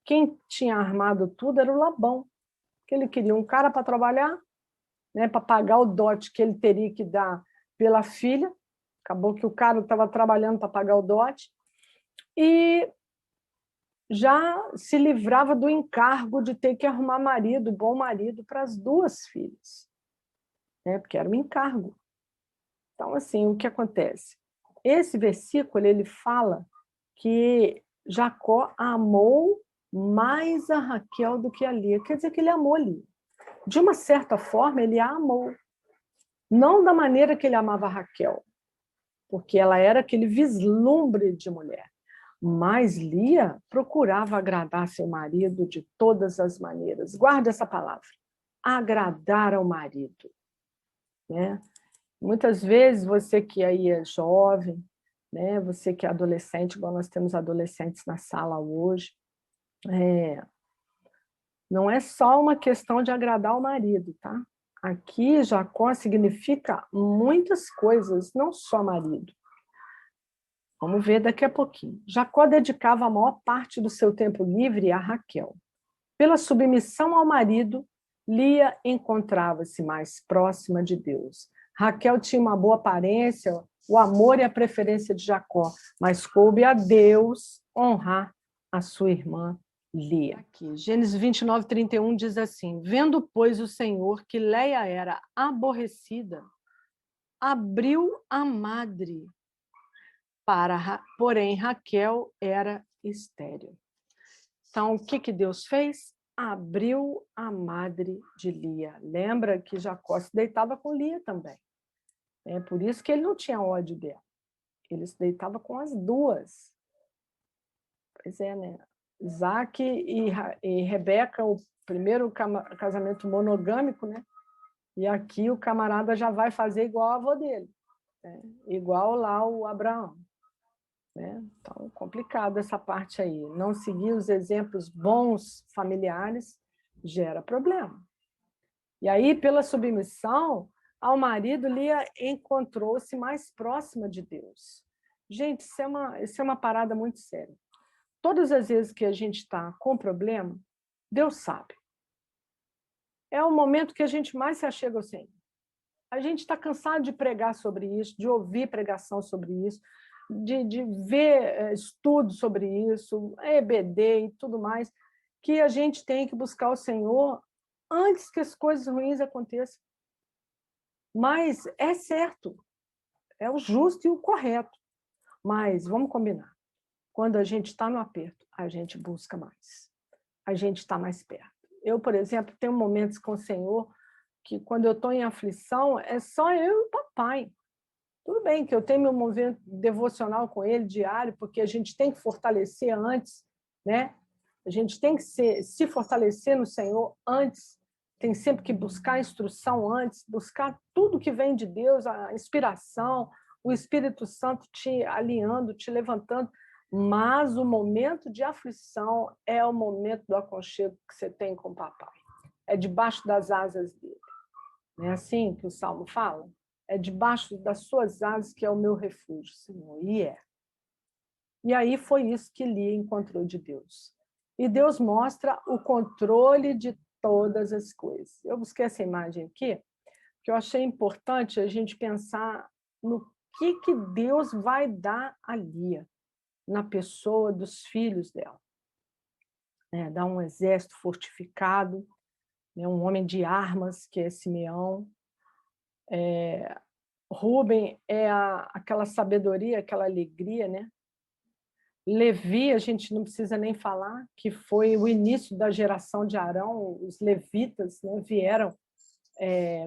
quem tinha armado tudo era o Labão, que ele queria um cara para trabalhar, né, para pagar o dote que ele teria que dar pela filha. Acabou que o cara estava trabalhando para pagar o dote e já se livrava do encargo de ter que arrumar marido, bom marido, para as duas filhas, né, porque era um encargo. Então, assim, o que acontece? Esse versículo, ele fala que Jacó amou mais a Raquel do que a Lia. Quer dizer que ele amou a Lia. De uma certa forma, ele a amou. Não da maneira que ele amava a Raquel, porque ela era aquele vislumbre de mulher. Mas Lia procurava agradar seu marido de todas as maneiras. Guarda essa palavra. Agradar ao marido, né? Muitas vezes você que aí é jovem, né? Você que é adolescente, igual nós temos adolescentes na sala hoje, não é só uma questão de agradar o marido, tá? Aqui, Jacó significa muitas coisas, não só marido. Vamos ver daqui a pouquinho. Jacó dedicava a maior parte do seu tempo livre a Raquel. Pela submissão ao marido, Lia encontrava-se mais próxima de Deus. Raquel tinha uma boa aparência, o amor e a preferência de Jacó, mas coube a Deus honrar a sua irmã Lia. Aqui, Gênesis 29, 31 diz assim: vendo, pois, o Senhor que Leia era aborrecida, abriu a madre, porém Raquel era estéril. Então, o que Deus fez? Abriu a madre de Lia. Lembra que Jacó se deitava com Lia também. É por isso que ele não tinha ódio dela. Ele se deitava com as duas. Pois é, né? Isaac e Rebeca, o primeiro casamento monogâmico, né? E aqui o camarada já vai fazer igual a avó dele, né? Igual lá o Abraão. Né? Então, complicado essa parte aí. Não seguir os exemplos bons familiares gera problema. E aí, pela submissão ao marido, Lia encontrou-se mais próxima de Deus. Gente, isso é uma parada muito séria. Todas as vezes que a gente está com problema, Deus sabe. É o momento que a gente mais se achega ao Senhor. A gente está cansado de pregar sobre isso, de ouvir pregação sobre isso, de ver estudos sobre isso, EBD e tudo mais, que a gente tem que buscar o Senhor antes que as coisas ruins aconteçam. Mas é certo, é o justo e o correto. Mas vamos combinar. Quando a gente está no aperto, a gente busca mais. A gente está mais perto. Eu, por exemplo, tenho momentos com o Senhor que, quando eu estou em aflição, é só eu e o papai. Tudo bem que eu tenho meu movimento devocional com ele diário, porque a gente tem que fortalecer antes, né? A gente tem que se fortalecer no Senhor antes, tem sempre que buscar instrução antes, buscar tudo que vem de Deus, a inspiração, o Espírito Santo te alinhando, te levantando, mas o momento de aflição é o momento do aconchego que você tem com o papai. É debaixo das asas dele. Não é assim que o Salmo fala? É debaixo das suas asas que é o meu refúgio, Senhor. E é. E aí foi isso que Lia encontrou de Deus. E Deus mostra o controle de todas as coisas. Eu busquei essa imagem aqui, porque eu achei importante a gente pensar no que Deus vai dar a Lia, na pessoa dos filhos dela. Dá um exército fortificado, um homem de armas, que é Simeão. Rúben é aquela sabedoria, aquela alegria, né? Levi, a gente não precisa nem falar, que foi o início da geração de Arão, os levitas, né, vieram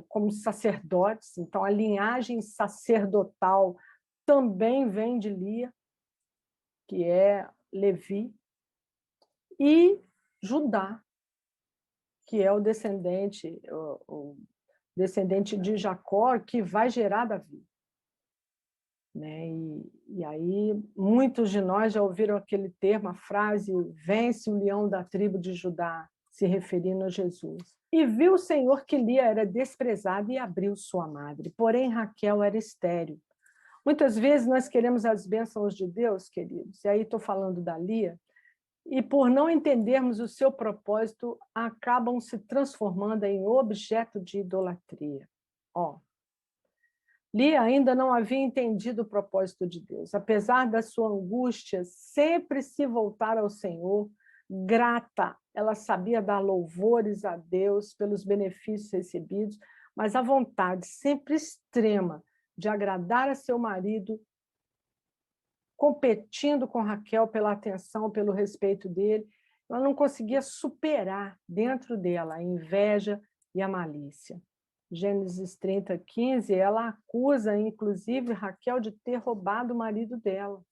como sacerdotes, então a linhagem sacerdotal também vem de Lia, que é Levi, e Judá, que é o descendente de Jacó, que vai gerar Davi. Né? E aí, muitos de nós já ouviram aquele termo, a frase, vence o leão da tribo de Judá. se referindo a Jesus. E viu o Senhor que Lia era desprezada e abriu sua madre, porém Raquel era estéril. Muitas vezes nós queremos as bênçãos de Deus, queridos, e aí estou falando da Lia, e por não entendermos o seu propósito, acabam se transformando em objeto de idolatria. Ó, Lia ainda não havia entendido o propósito de Deus. Apesar da sua angústia, sempre se voltar ao Senhor, grata, ela sabia dar louvores a Deus pelos benefícios recebidos, mas a vontade sempre extrema de agradar a seu marido, competindo com Raquel pela atenção, pelo respeito dele, ela não conseguia superar dentro dela a inveja e a malícia. Gênesis 30, 15, ela acusa, inclusive, Raquel de ter roubado o marido dela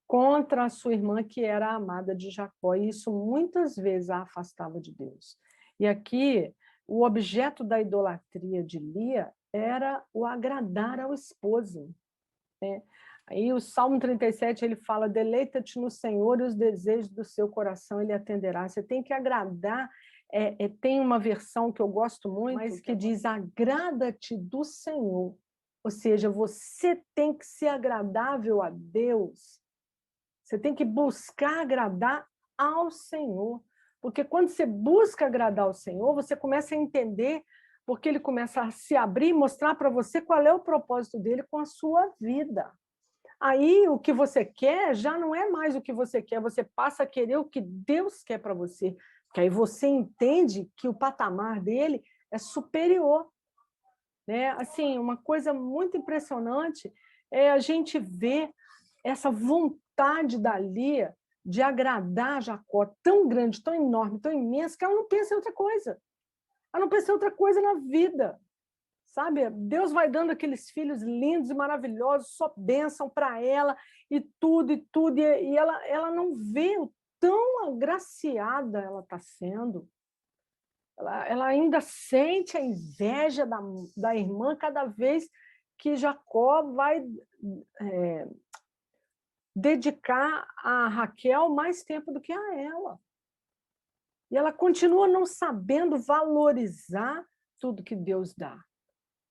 contra a sua irmã, que era a amada de Jacó, e isso muitas vezes a afastava de Deus. E aqui, o objeto da idolatria de Lia era o agradar ao esposo, né? Aí o Salmo 37, ele fala, deleita-te no Senhor e os desejos do seu coração ele atenderá. Você tem que agradar. Tem uma versão que eu gosto muito, mas que diz, agrada-te do Senhor. Ou seja, você tem que ser agradável a Deus. Você tem que buscar agradar ao Senhor. Porque quando você busca agradar ao Senhor, você começa a entender, porque ele começa a se abrir e mostrar para você qual é o propósito dele com a sua vida. Aí o que você quer já não é mais o que você quer, você passa a querer o que Deus quer para você. Porque aí você entende que o patamar dele é superior. Né? Assim, uma coisa muito impressionante é a gente ver essa vontade da Lia de agradar Jacó tão grande, tão enorme, tão imensa, que ela não pensa em outra coisa. Ela não pensa em outra coisa na vida. Sabe? Deus vai dando aqueles filhos lindos e maravilhosos, só bênção para ela, e tudo, e ela não vê o tão agraciada ela está sendo. Ela ainda sente a inveja da irmã cada vez que Jacó vai dedicar a Raquel mais tempo do que a ela. E ela continua não sabendo valorizar tudo que Deus dá.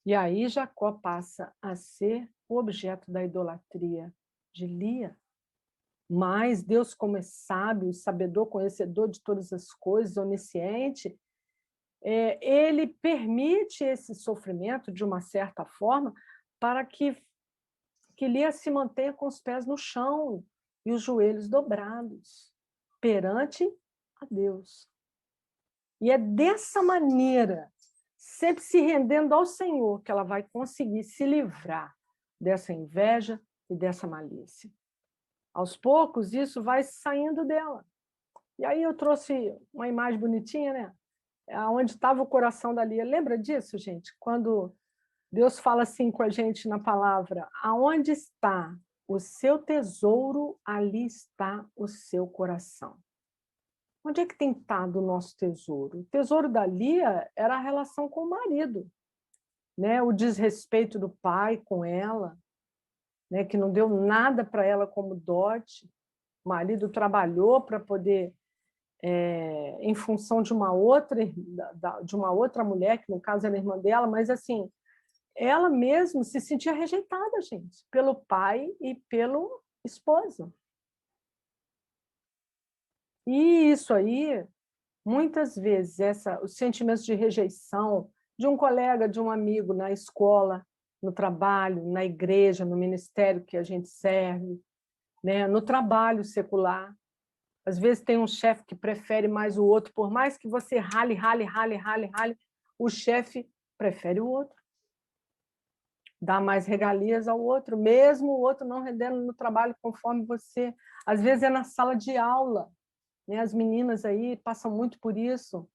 E aí Jacó passa a ser o objeto da idolatria de Lia. Mas Deus, como é sábio, sabedor, conhecedor de todas as coisas, onisciente, ele permite esse sofrimento, de uma certa forma, para que Lia se mantenha com os pés no chão e os joelhos dobrados perante a Deus. E é dessa maneira, sempre se rendendo ao Senhor, que ela vai conseguir se livrar dessa inveja e dessa malícia. Aos poucos, isso vai saindo dela. E aí eu trouxe uma imagem bonitinha, né? Onde estava o coração da Lia. Lembra disso, gente? Quando Deus fala assim com a gente na palavra, aonde está o seu tesouro, ali está o seu coração. Onde é que tem estado o nosso tesouro? O tesouro da Lia era a relação com o marido, né? O desrespeito do pai com ela, né? Que não deu nada para ela como dote. O marido trabalhou para poder, em função de uma outra mulher, que no caso era irmã dela, mas assim, ela mesma se sentia rejeitada, gente, pelo pai e pelo esposo. E isso aí, muitas vezes, os sentimentos de rejeição de um colega, de um amigo na escola, no trabalho, na igreja, no ministério que a gente serve, né? No trabalho secular. Às vezes tem um chefe que prefere mais o outro, por mais que você rale, o chefe prefere o outro. Dá mais regalias ao outro, mesmo o outro não rendendo no trabalho conforme você. Às vezes é na sala de aula, né? As meninas aí passam muito por isso.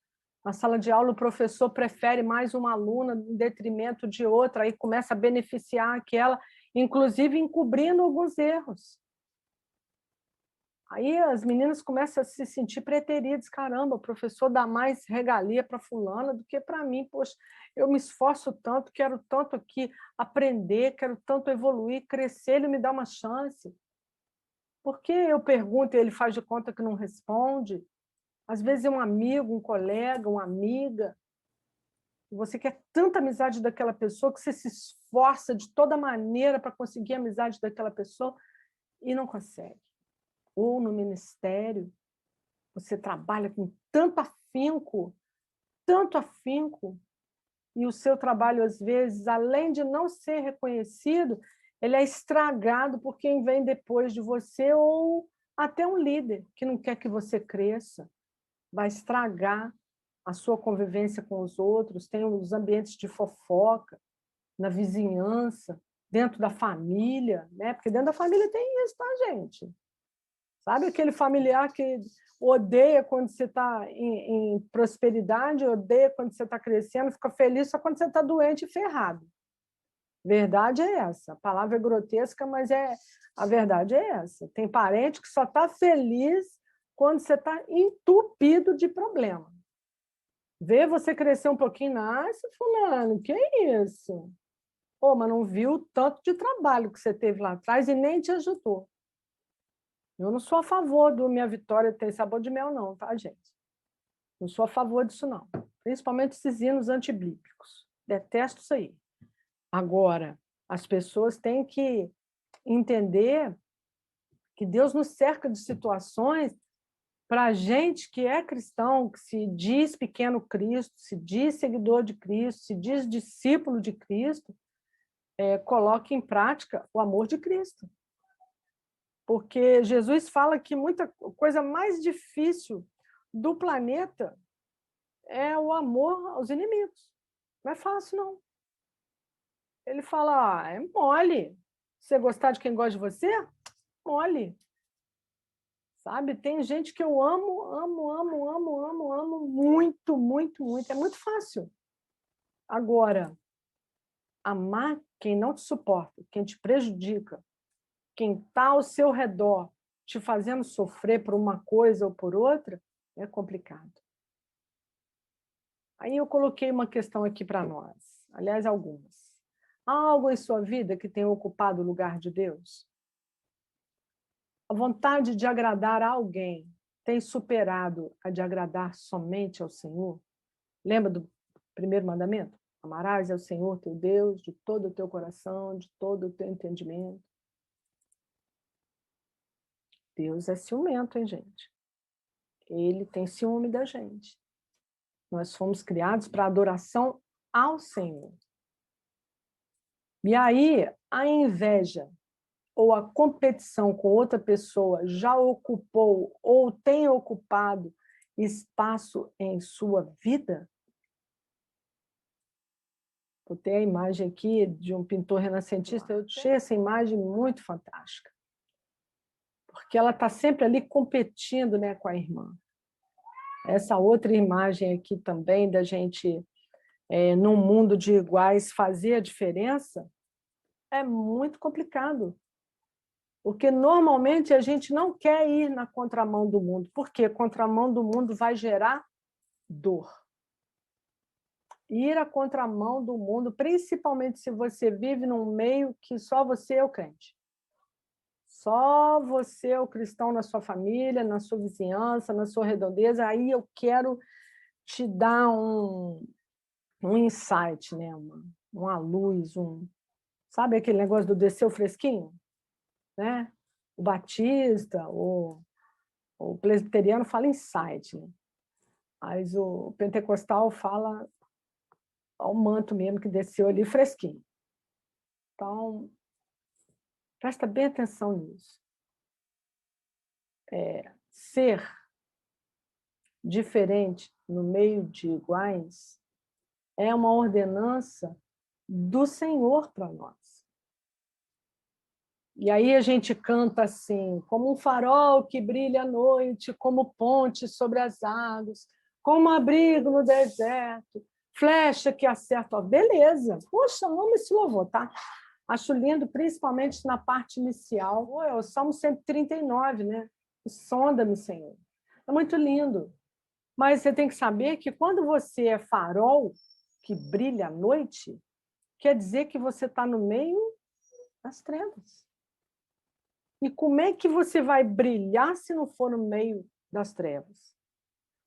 Na sala de aula, o professor prefere mais uma aluna em detrimento de outra, aí começa a beneficiar aquela, inclusive encobrindo alguns erros. Aí as meninas começam a se sentir preteridas, caramba, o professor dá mais regalia para fulana do que para mim, poxa, eu me esforço tanto, quero tanto aqui aprender, quero tanto evoluir, crescer, ele me dá uma chance. Por que eu pergunto e ele faz de conta que não responde? Às vezes é um amigo, um colega, uma amiga. Você quer tanta amizade daquela pessoa que você se esforça de toda maneira para conseguir a amizade daquela pessoa e não consegue. Ou no ministério, você trabalha com tanto afinco, e o seu trabalho, às vezes, além de não ser reconhecido, ele é estragado por quem vem depois de você ou até um líder que não quer que você cresça, vai estragar a sua convivência com os outros, tem os ambientes de fofoca, na vizinhança, dentro da família, né? Porque dentro da família tem isso, tá, gente? Sabe aquele familiar que odeia quando você está em prosperidade, odeia quando você está crescendo, fica feliz só quando você está doente e ferrado. Verdade é essa. A palavra é grotesca, mas a verdade é essa. Tem parente que só está feliz quando você está entupido de problema. Vê você crescer um pouquinho, nossa, fulano, que é isso? Pô, mas não viu o tanto de trabalho que você teve lá atrás e nem te ajudou. Eu não sou a favor do minha vitória ter sabor de mel, não, tá, gente? Não sou a favor disso, não. Principalmente esses hinos antibíblicos. Detesto isso aí. Agora, as pessoas têm que entender que Deus nos cerca de situações para a gente que é cristão, que se diz pequeno Cristo, se diz seguidor de Cristo, se diz discípulo de Cristo, coloque em prática o amor de Cristo. Porque Jesus fala que muita coisa mais difícil do planeta é o amor aos inimigos. Não é fácil, não. Ele fala, é mole. Você gostar de quem gosta de você? Mole. Sabe? Tem gente que eu amo muito, muito, muito. É muito fácil. Agora, amar quem não te suporta, quem te prejudica, quem está ao seu redor te fazendo sofrer por uma coisa ou por outra, é complicado. Aí eu coloquei uma questão aqui para nós, aliás, algumas. Há algo em sua vida que tenha ocupado o lugar de Deus? A vontade de agradar a alguém tem superado a de agradar somente ao Senhor? Lembra do primeiro mandamento? Amarás ao Senhor teu Deus de todo o teu coração, de todo o teu entendimento. Deus é ciumento, hein, gente? Ele tem ciúme da gente. Nós fomos criados para adoração ao Senhor. E aí, a inveja ou a competição com outra pessoa já ocupou ou tem ocupado espaço em sua vida? Eu tenho a imagem aqui de um pintor renascentista, eu achei essa imagem muito fantástica, porque ela está sempre ali competindo, né, com a irmã. Essa outra imagem aqui também da gente, num mundo de iguais, fazer a diferença, é muito complicado. Porque normalmente a gente não quer ir na contramão do mundo. Por quê? Contramão do mundo vai gerar dor. Ir à contramão do mundo, principalmente se você vive num meio que só você é o crente. Só você é o cristão na sua família, na sua vizinhança, na sua redondeza. Aí eu quero te dar um insight, né? uma luz, sabe aquele negócio do descer o fresquinho? Né? O batista, o presbiteriano fala insight, né? Mas o pentecostal fala ao manto mesmo que desceu ali fresquinho. Então, presta bem atenção nisso. Ser diferente no meio de iguais é uma ordenança do Senhor para nós. E aí a gente canta assim, como um farol que brilha à noite, como ponte sobre as águas, como abrigo no deserto, flecha que acerta. Beleza, poxa, amo esse louvor, tá? Acho lindo, principalmente na parte inicial. É o Salmo 139, né? Sonda-me, Senhor. É muito lindo. Mas você tem que saber que quando você é farol que brilha à noite, quer dizer que você está no meio das trevas. E como é que você vai brilhar se não for no meio das trevas?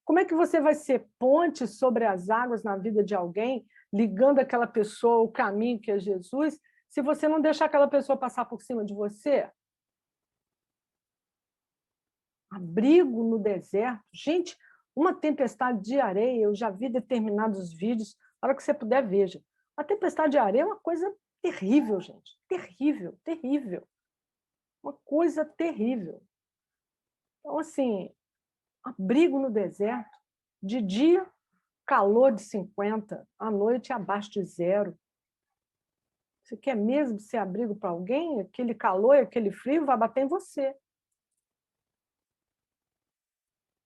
Como é que você vai ser ponte sobre as águas na vida de alguém, ligando aquela pessoa ao caminho que é Jesus, se você não deixar aquela pessoa passar por cima de você? Abrigo no deserto. Gente, uma tempestade de areia, eu já vi determinados vídeos, na hora que você puder, veja. A tempestade de areia é uma coisa terrível, gente. Terrível, terrível. Uma coisa terrível. Então, assim, abrigo no deserto. De dia, calor de 50, à noite, abaixo de 0. Você quer mesmo ser abrigo para alguém? Aquele calor e aquele frio vai bater em você.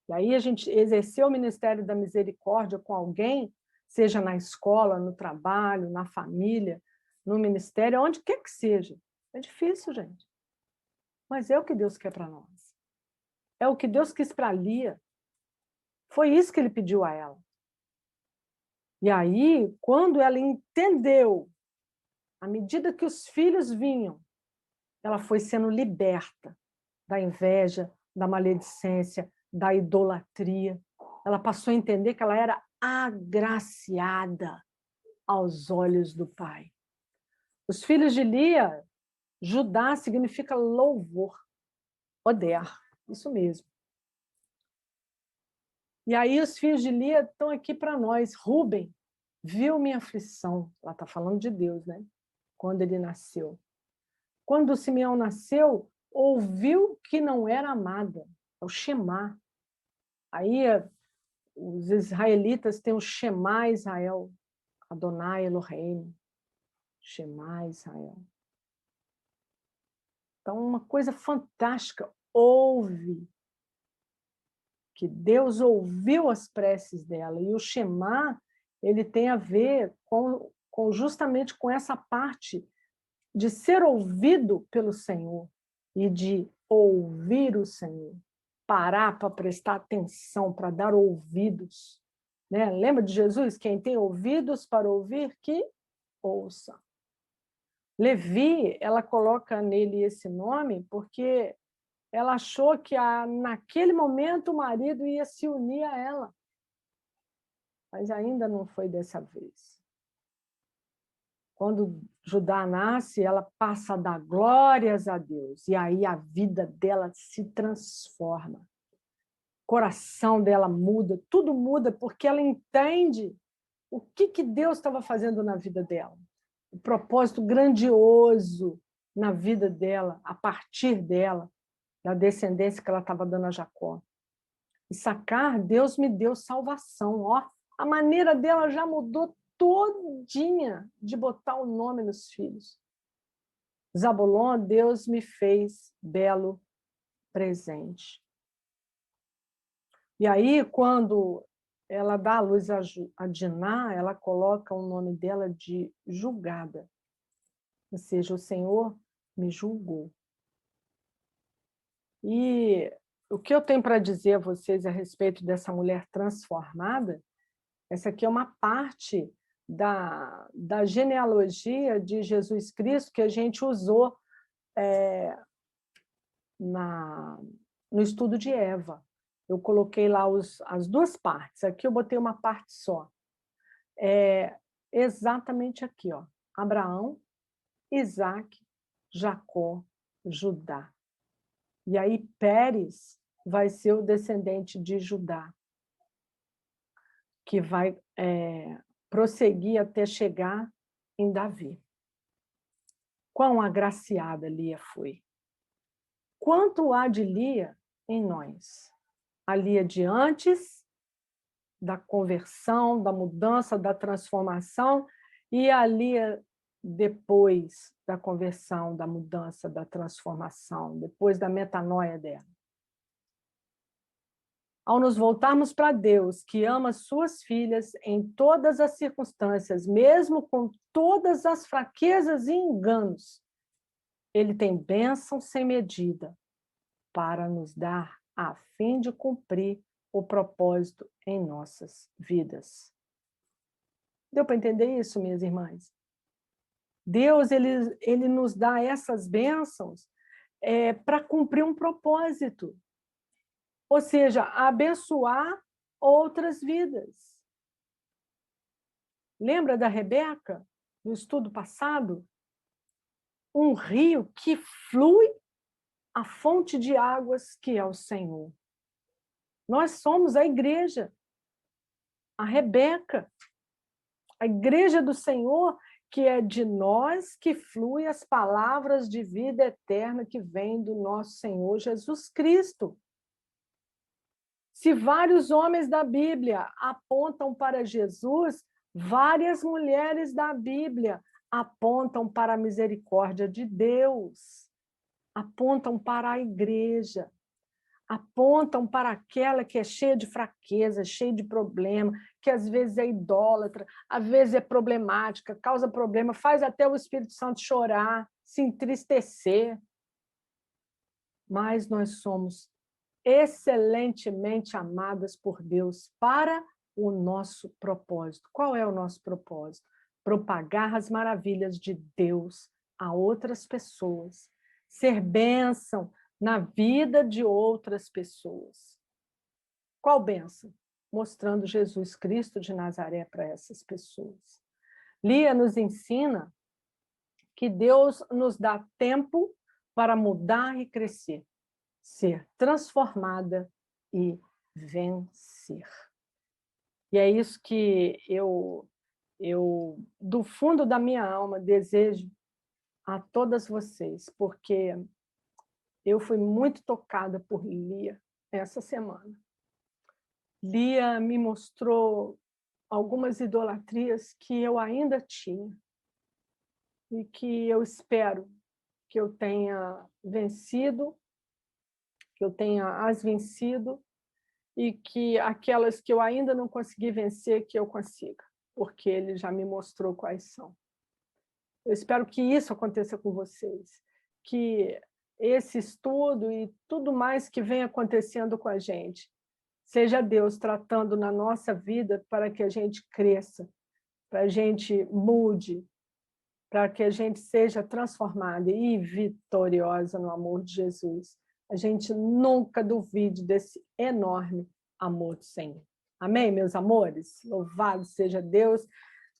E aí a gente exerceu o ministério da misericórdia com alguém, seja na escola, no trabalho, na família, no ministério, onde quer que seja. É difícil, gente. Mas é o que Deus quer para nós. É o que Deus quis para Lia. Foi isso que ele pediu a ela. E aí, quando ela entendeu, à medida que os filhos vinham, ela foi sendo liberta da inveja, da maledicência, da idolatria. Ela passou a entender que ela era agraciada aos olhos do Pai. Os filhos de Lia, Judá significa louvor, Oder, isso mesmo. E aí os filhos de Lia estão aqui para nós. Rúben viu minha aflição, ela está falando de Deus, né? Quando ele nasceu. Quando Simeão nasceu, ouviu que não era amada, é o Shema. Aí os israelitas têm o Shema Israel, Adonai Elohim, Shema Israel. Então, uma coisa fantástica, ouve, que Deus ouviu as preces dela, e o Shema, ele tem a ver justamente com essa parte de ser ouvido pelo Senhor e de ouvir o Senhor, parar para prestar atenção, para dar ouvidos. Né? Lembra de Jesus? Quem tem ouvidos para ouvir, que ouça. Levi, ela coloca nele esse nome porque ela achou que naquele momento o marido ia se unir a ela. Mas ainda não foi dessa vez. Quando Judá nasce, ela passa a dar glórias a Deus. E aí a vida dela se transforma. O coração dela muda, tudo muda, porque ela entende o que Deus estava fazendo na vida dela. O propósito grandioso na vida dela, a partir dela, da descendência que ela estava dando a Jacó. E Sacar, Deus me deu salvação. Ó, a maneira dela já mudou todinha de botar o nome nos filhos. Zabulon, Deus me fez belo presente. E aí, quando ela dá a luz a Diná, ela coloca o nome dela de julgada. Ou seja, o Senhor me julgou. E o que eu tenho para dizer a vocês a respeito dessa mulher transformada, essa aqui é uma parte da genealogia de Jesus Cristo que a gente usou no estudo de Eva. Eu coloquei lá as duas partes. Aqui eu botei uma parte só. Exatamente aqui, ó. Abraão, Isaac, Jacó, Judá. E aí Pérez vai ser o descendente de Judá, que vai prosseguir até chegar em Davi. Quão agraciada Lia foi! Quanto há de Lia em nós? A Lia de antes da conversão, da mudança, da transformação, e a Lia depois da conversão, da mudança, da transformação, depois da metanoia dela. Ao nos voltarmos para Deus, que ama suas filhas em todas as circunstâncias, mesmo com todas as fraquezas e enganos, Ele tem bênção sem medida para nos dar, a fim de cumprir o propósito em nossas vidas. Deu para entender isso, minhas irmãs? Deus, ele nos dá essas bênçãos para cumprir um propósito. Ou seja, abençoar outras vidas. Lembra da Rebeca, no estudo passado? Um rio que flui a fonte de águas que é o Senhor. Nós somos a igreja, a Rebeca, a igreja do Senhor, que é de nós que flui as palavras de vida eterna que vêm do nosso Senhor Jesus Cristo. Se vários homens da Bíblia apontam para Jesus, várias mulheres da Bíblia apontam para a misericórdia de Deus, apontam para a igreja, apontam para aquela que é cheia de fraqueza, cheia de problema, que às vezes é idólatra, às vezes é problemática, causa problema, faz até o Espírito Santo chorar, se entristecer. Mas nós somos excelentemente amadas por Deus para o nosso propósito. Qual é o nosso propósito? Propagar as maravilhas de Deus a outras pessoas, ser bênção na vida de outras pessoas. Qual bênção? Mostrando Jesus Cristo de Nazaré para essas pessoas. Lia nos ensina que Deus nos dá tempo para mudar e crescer, ser transformada e vencer. E é isso que eu do fundo da minha alma, desejo a todas vocês, porque eu fui muito tocada por Lia essa semana. Lia me mostrou algumas idolatrias que eu ainda tinha e que eu espero que eu tenha vencido, que eu tenha as vencido e que aquelas que eu ainda não consegui vencer, que eu consiga, porque ele já me mostrou quais são. Eu espero que isso aconteça com vocês, que esse estudo e tudo mais que vem acontecendo com a gente, seja Deus tratando na nossa vida para que a gente cresça, para a gente mude, para que a gente seja transformada e vitoriosa no amor de Jesus. A gente nunca duvide desse enorme amor do Senhor. Amém, meus amores? Louvado seja Deus.